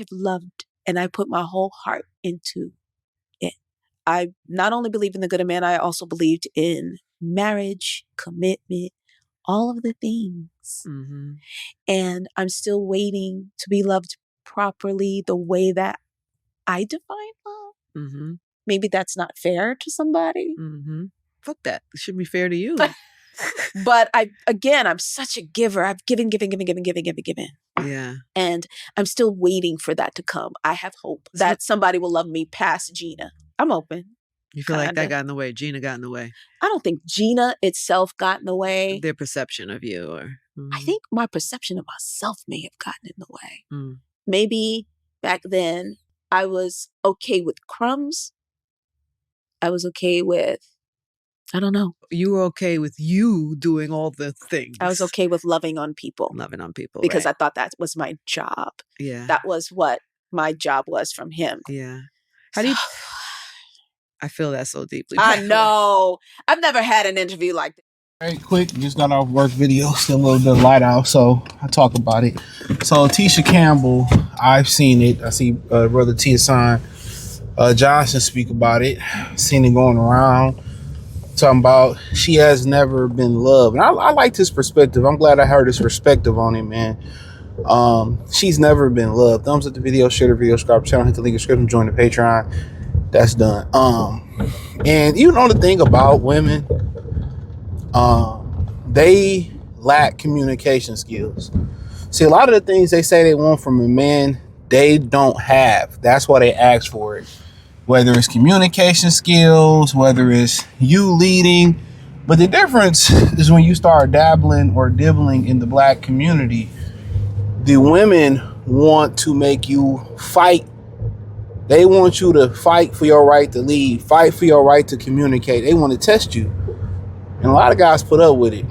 have loved and I put my whole heart into it. I not only believe in the good of man, I also believed in marriage, commitment, all of the things. Mm-hmm. And I'm still waiting to be loved properly the way that I define love. Mm-hmm. Maybe that's not fair to somebody. Mm-hmm. Fuck that. It should be fair to you. But I'm such a giver. I've given. Yeah. And I'm still waiting for that to come. I have hope that somebody will love me past Gina. I'm open. You feel like that got in the way? Gina got in the way? I don't think Gina itself got in the way. Their perception of you, or I think my perception of myself may have gotten in the way. Mm. Maybe back then I was okay with crumbs. I was okay with, I don't know. You were okay with you doing all the things. I was okay with loving on people. Because right. I thought that was my job. Yeah. That was what my job was from him. Yeah. How do you... I feel that so deeply. I know. I've never had an interview like this. Very quick, just got off work video, still a little bit of light out, so I talk about it. So Tisha Campbell, I've seen it. I see brother Tisha Johnson speak about it. Seen it going around, talking about she has never been loved. And I liked his perspective. I'm glad I heard his perspective on it, man. She's never been loved. Thumbs up the video, share the video, subscribe to the channel, hit the link in the description, join the Patreon. That's done. And you know the thing about women, they lack communication skills. See, a lot of the things they say they want from a man, they don't have. That's why they ask for it. Whether it's communication skills, whether it's you leading. But the difference is when you start dabbling or dibbling in the black community, the women want to make you fight. They want you to fight for your right to lead, fight for your right to communicate. They want to test you. And a lot of guys put up with it.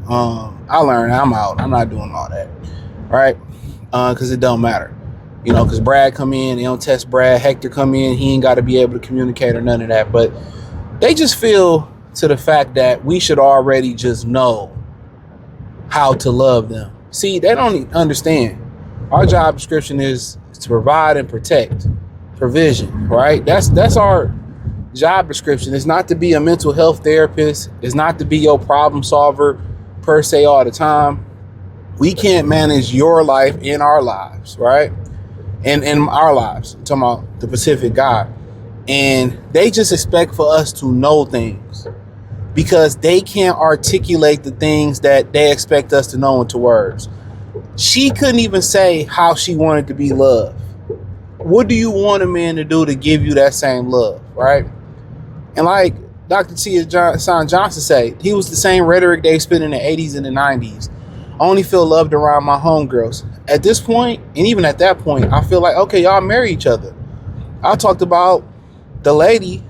I learned, I'm out. I'm not doing all that. Right? Because it don't matter. You know, because Brad come in, they don't test Brad. Hector come in, he ain't got to be able to communicate or none of that. But they just feel to the fact that we should already just know how to love them. See, they don't understand. Our job description is to provide and protect. Provision, right? That's our job description. It's not to be a mental health therapist. It's not to be your problem solver per se all the time. We can't manage your life in our lives, right? And in our lives, I'm talking about the Pacific God. And they just expect for us to know things because they can't articulate the things that they expect us to know into words. She couldn't even say how she wanted to be loved. What do you want a man to do to give you that same love, right? And like Dr. Tisha Johnson said, he was the same rhetoric they spit in the 80s and the 90s. I only feel loved around my homegirls. At this point, and even at that point, I feel like, okay, y'all marry each other. I talked about the lady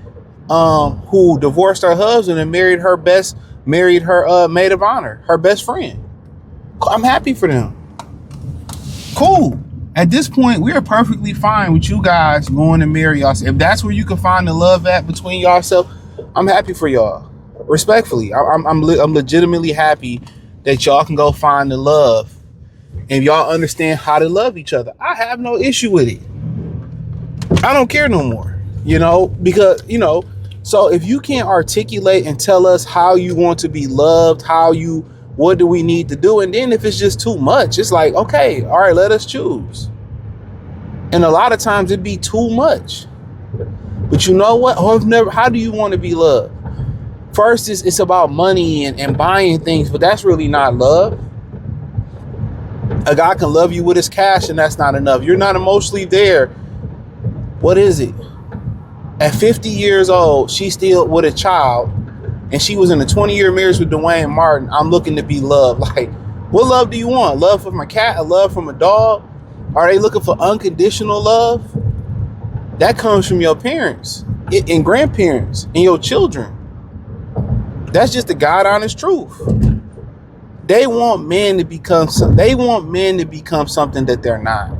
who divorced her husband and married her maid of honor, her best friend. I'm happy for them. Cool. At this point, we are perfectly fine with you guys going to marry y'all. If that's where you can find the love at between yourself, I'm happy for y'all. Respectfully, I'm legitimately happy that y'all can go find the love and y'all understand how to love each other. I have no issue with it. I don't care no more, because, so if you can't articulate and tell us how you want to be loved, what do we need to do? And then if it's just too much, it's like, okay, all right, let us choose. And a lot of times it'd be too much. But you know what? How do you want to be loved? First, it's about money and buying things, but that's really not love. A guy can love you with his cash and that's not enough. You're not emotionally there. What is it? At 50 years old, she's still with a child. And she was in a 20-year marriage with Dwayne Martin. I'm looking to be loved. Like, what love do you want? Love from a cat? A love from a dog? Are they looking for unconditional love? That comes from your parents and grandparents and your children. That's just the God honest truth. They want men to become something that they're not.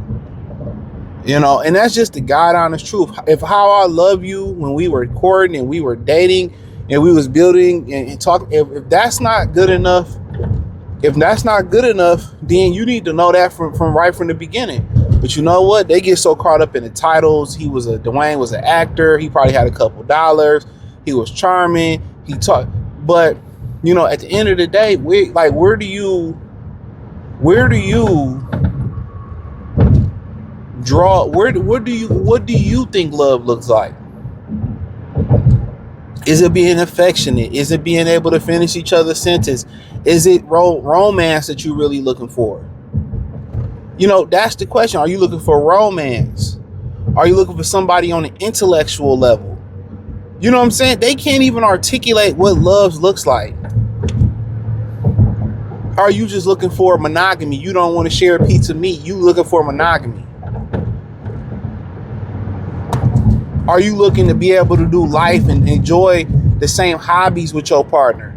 And that's just the God honest truth. If how I love you when we were courting and we were dating and we was building and talking, if that's not good enough, then you need to know that from right from the beginning. But you know what? They get so caught up in the titles. Dwayne was an actor. He probably had a couple dollars. He was charming. He talked. But, you know, at the end of the day, where do you draw, what do you think love looks like? Is it being affectionate? Is it being able to finish each other's sentence? Is it romance that you're really looking for? You know, that's the question. Are you looking for romance? Are you looking for somebody on an intellectual level? You know what I'm saying? They can't even articulate what love looks like. Are you just looking for monogamy? You don't want to share a piece of meat. You looking for monogamy. Are you looking to be able to do life and enjoy the same hobbies with your partner?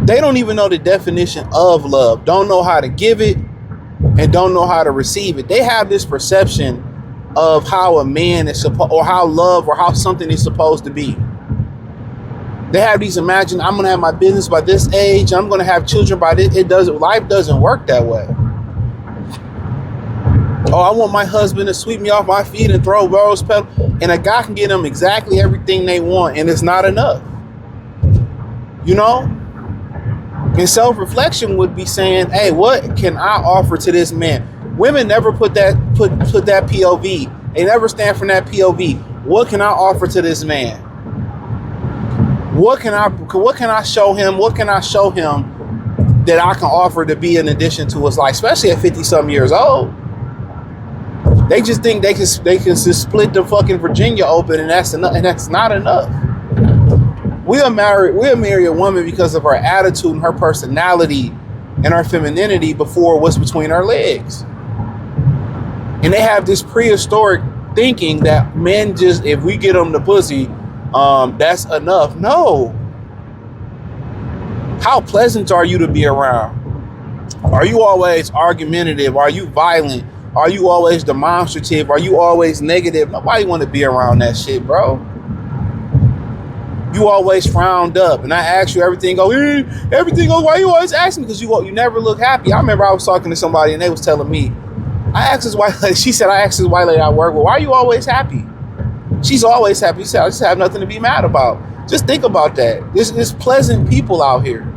They don't even know the definition of love, don't know how to give it, and don't know how to receive it. They have this perception of how a man is supposed, or how love, or how something is supposed to be. They have these imagine, I'm going to have my business by this age, I'm going to have children by this. Life doesn't work that way. Oh, I want my husband to sweep me off my feet and throw rose petals. And a guy can get them exactly everything they want, and it's not enough. You know? And self-reflection would be saying, hey, what can I offer to this man? Women never put that POV. They never stand for that POV. What can I offer to this man? What can I show him? What can I show him that I can offer to be in addition to his life, especially at 50-something years old? They just think they can just split the fucking Virginia open, and that's enough, and that's not enough. We'll marry a woman because of her attitude and her personality and her femininity before what's between her legs. And they have this prehistoric thinking that men just, if we get them the pussy, that's enough. No. How pleasant are you to be around? Are you always argumentative? Are you violent? Are you always demonstrative? Are you always negative? Nobody want to be around that shit, bro. You always frowned up, and I ask you everything go. Why you always ask me? Because you never look happy. I remember I was talking to somebody, and they was telling me, I asked this white lady. She said, I asked this white lady I work with, why are you always happy? She's always happy. She said, I just have nothing to be mad about. Just think about that. There's pleasant people out here.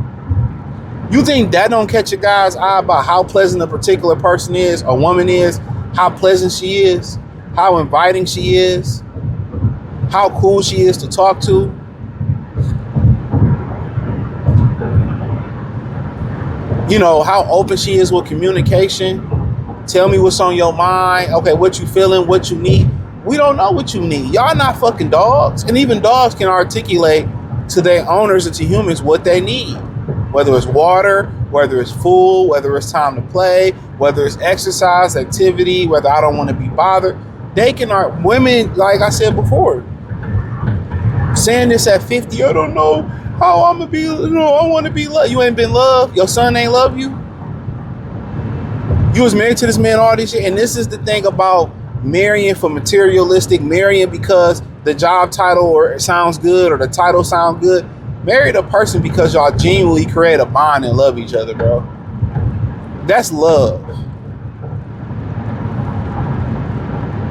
You think that don't catch a guy's eye about how pleasant a particular person is, a woman is, how pleasant she is, how inviting she is, how cool she is to talk to? You know, how open she is with communication. Tell me what's on your mind. Okay, what you feeling, what you need. We don't know what you need. Y'all not fucking dogs. And even dogs can articulate to their owners and to humans what they need. Whether it's water, whether it's food, whether it's time to play, whether it's exercise, activity, whether I don't want to be bothered. They can, women, like I said before, saying this at 50, I don't know how I'm going to be, I want to be loved. You ain't been loved. Your son ain't love you. You was married to this man all this year. And this is the thing about marrying for materialistic, marrying because the job title or sounds good or the title sounds good. Marry the person because y'all genuinely create a bond and love each other, bro. That's love.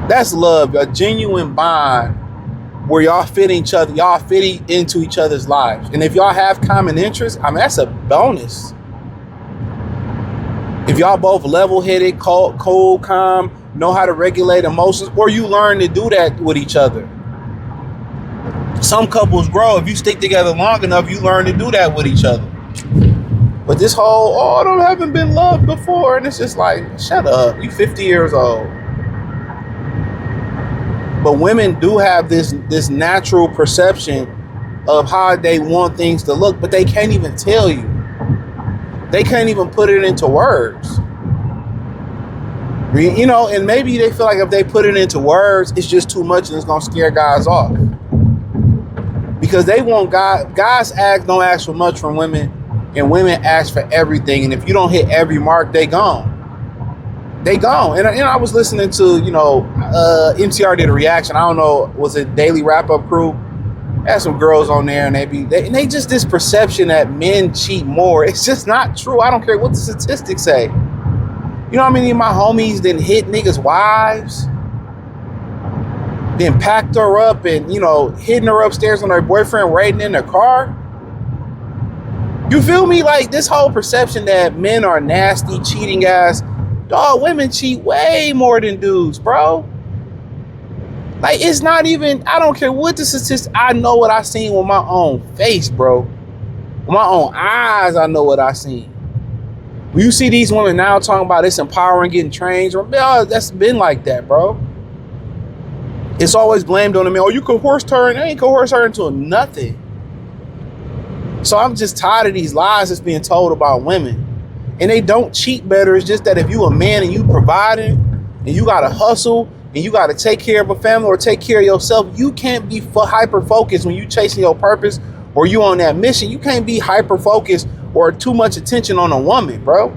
That's love. A genuine bond where y'all fit each other, y'all fit into each other's lives. And if y'all have common interests, I mean, that's a bonus. If y'all both level-headed, cold, calm, know how to regulate emotions, or you learn to do that with each other. Some couples grow. If you stick together long enough, you learn to do that with each other. But this whole, I haven't been loved before. And it's just like, shut up. You 50 years old. But women do have this natural perception of how they want things to look, but they can't even tell you. They can't even put it into words. You know, and maybe they feel like if they put it into words, it's just too much and it's going to scare guys off. Because they want guys don't ask for much from women, and women ask for everything. And if you don't hit every mark, they gone. They gone. And I was listening to, MTR did a reaction. I don't know, was it Daily Wrap Up Crew? Had some girls on there, and they just this perception that men cheat more. It's just not true. I don't care what the statistics say. You know how many of my homies didn't hit niggas' wives? Then packed her up and, you know, hitting her upstairs on her boyfriend waiting in the car? You feel me? Like, this whole perception that men are nasty, cheating guys. Dog, women cheat way more than dudes, bro. Like, it's not even, I don't care what the statistics, I know what I seen with my own face, bro. With my own eyes, I know what I seen. When you see these women now talking about it's empowering, getting trained, that's been like that, bro. It's always blamed on the man. Oh, you coerced her, and they ain't coerced her into nothing. So I'm just tired of these lies that's being told about women. And they don't cheat better. It's just that if you a man and you providing, and you got to hustle, and you got to take care of a family or take care of yourself, you can't be hyper-focused when you chasing your purpose or you on that mission. You can't be hyper-focused or too much attention on a woman, bro.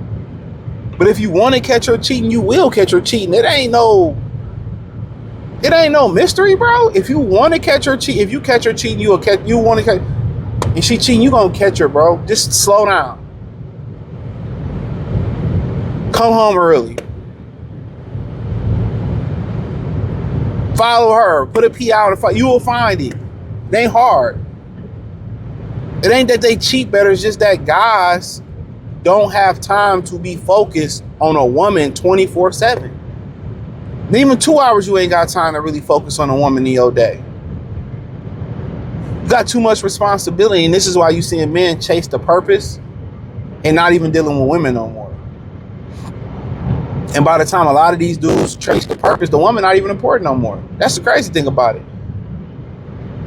But if you want to catch her cheating, you will catch her cheating. It ain't no mystery, bro. If you want to catch her cheating, if you catch her cheating, you want to catch, and she cheating, you gonna catch her, bro. Just slow down. Come home early. Follow her. Put a P out and fight. You will find it. It ain't hard. It ain't that they cheat better. It's just that guys don't have time to be focused on a woman 24/7. Even 2 hours, you ain't got time to really focus on a woman in your day. You got too much responsibility, and this is why you seeing men chase the purpose and not even dealing with women no more. And by the time a lot of these dudes chase the purpose, the woman not even important no more. That's the crazy thing about it.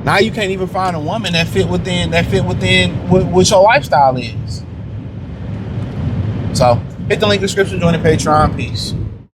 Now you can't even find a woman that fit within what your lifestyle is. So hit the link in the description, join the Patreon. Peace.